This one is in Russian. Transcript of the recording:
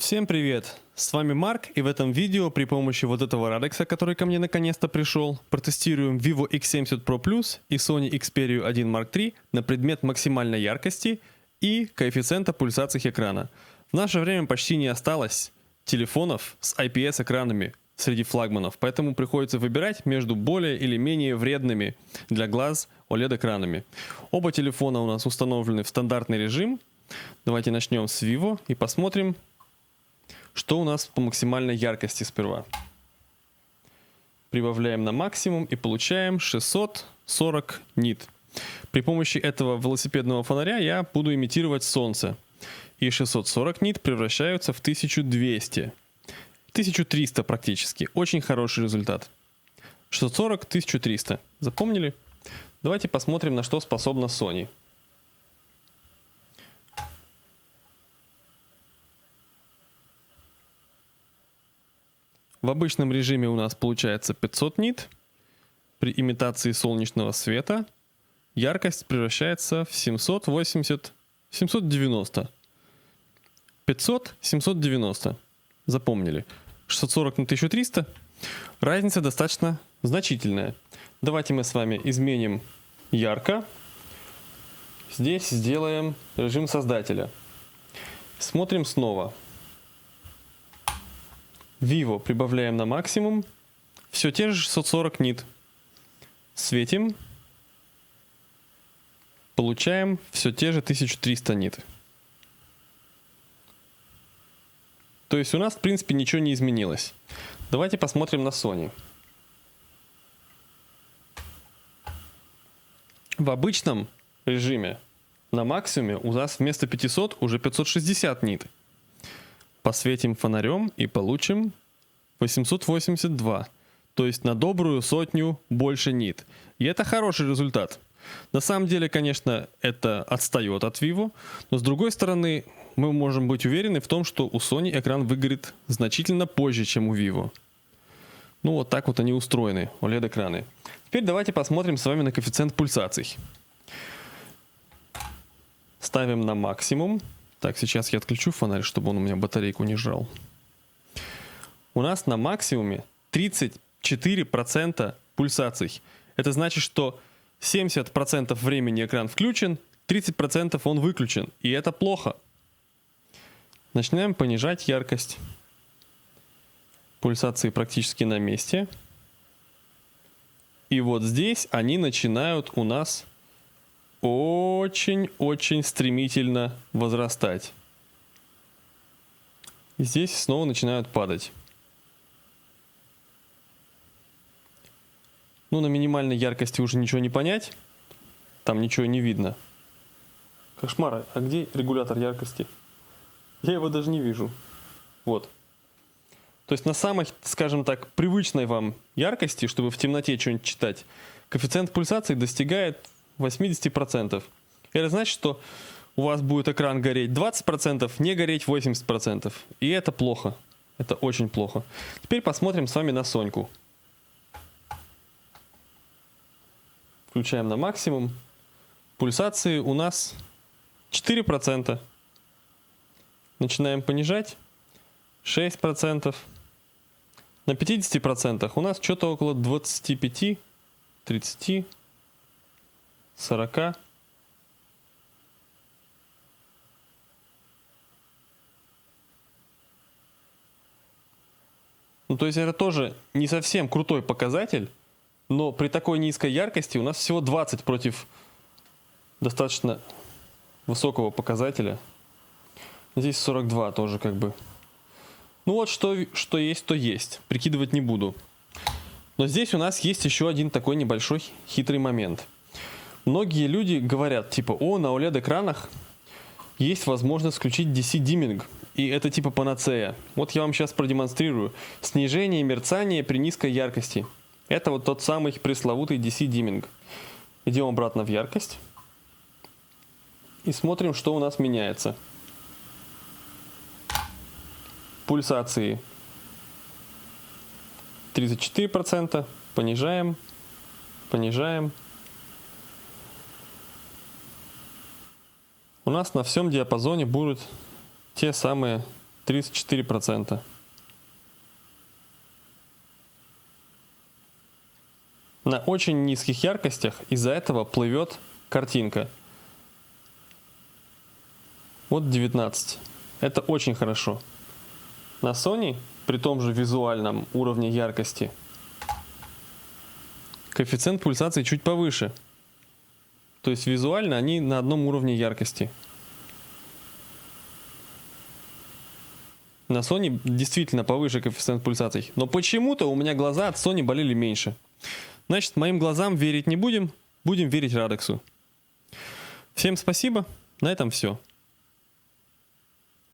Всем привет! С вами Марк, и в этом видео при помощи вот этого радекса, который ко мне наконец-то пришел, протестируем Vivo X70 Pro Plus и Sony Xperia 1 Mark III на предмет максимальной яркости и коэффициента пульсаций экрана. В наше время почти не осталось телефонов с IPS-экранами среди флагманов, поэтому приходится выбирать между более или менее вредными для глаз OLED-экранами. Оба телефона у нас установлены в стандартный режим. Давайте начнем с Vivo и посмотрим, что у нас по максимальной яркости сперва. Прибавляем на максимум и получаем 640 нит. При помощи этого велосипедного фонаря я буду имитировать солнце. И 640 нит превращаются в 1200. 1300 практически. Очень хороший результат. 640, 1300. Запомнили? Давайте посмотрим, на что способна Sony. В обычном режиме у нас получается 500 нит. При имитации солнечного света яркость превращается в 780, 790. 500, 790. Запомнили. 640 на 1300. Разница достаточно значительная. Давайте мы с вами изменим ярко. Здесь сделаем режим создателя. Смотрим снова. Vivo прибавляем на максимум. Все те же 640 нит. Светим. Получаем все те же 1300 нит. То есть у нас, в принципе, ничего не изменилось. Давайте посмотрим на Sony. В обычном режиме на максимуме у нас вместо 500 уже 560 нит. Посветим фонарем и получим 882. То есть на добрую сотню больше нит. И это хороший результат. На самом деле, конечно, это отстает от Vivo. Но с другой стороны, мы можем быть уверены в том, что у Sony экран выгорит значительно позже, чем у Vivo. Ну вот так вот они устроены, OLED-экраны. Теперь давайте посмотрим с вами на коэффициент пульсаций. Ставим на максимум. Так, сейчас я отключу фонарь, чтобы он у меня батарейку не жрал. У нас на максимуме 34% пульсаций. Это значит, что 70% времени экран включен, 30% он выключен. И это плохо. Начинаем понижать яркость. Пульсации практически на месте. И вот здесь они начинают у нас очень-очень стремительно возрастать. И здесь снова начинают падать. Ну, на минимальной яркости уже ничего не понять. Там ничего не видно. Кошмар, а где регулятор яркости? Я его даже не вижу. Вот. То есть на самой, скажем так, привычной вам яркости, чтобы в темноте что-нибудь читать, коэффициент пульсации достигает 80%. Это значит, что у вас будет экран гореть 20%, не гореть 80%. И это плохо. Это очень плохо. Теперь посмотрим с вами на Соньку. Включаем на максимум. Пульсации у нас 4%. Начинаем понижать. 6%. На 50% у нас что-то около 25, 30, 40. Ну, то есть это тоже не совсем крутой показатель, но при такой низкой яркости у нас всего 20 против достаточно высокого показателя. Здесь 42 тоже как бы. Ну вот что есть, то есть. Прикидывать не буду. Но здесь у нас есть еще один такой небольшой хитрый момент. Многие люди говорят, типа, на OLED-экранах есть возможность включить DC-димминг. И это типа панацея. Вот я вам сейчас продемонстрирую. Снижение мерцания при низкой яркости. Это вот тот самый пресловутый DC-димминг. Идем обратно в яркость. И смотрим, что у нас меняется. Пульсации 34%. Понижаем. Понижаем. У нас на всем диапазоне будут те самые 34%. На очень низких яркостях из-за этого плывет картинка. Вот 19. Это очень хорошо. На Sony, при том же визуальном уровне яркости, коэффициент пульсации чуть повыше. То есть визуально они на одном уровне яркости. На Sony действительно повыше коэффициент пульсаций. Но почему-то у меня глаза от Sony болели меньше. Значит, моим глазам верить не будем. Будем верить Радексу. Всем спасибо. На этом все.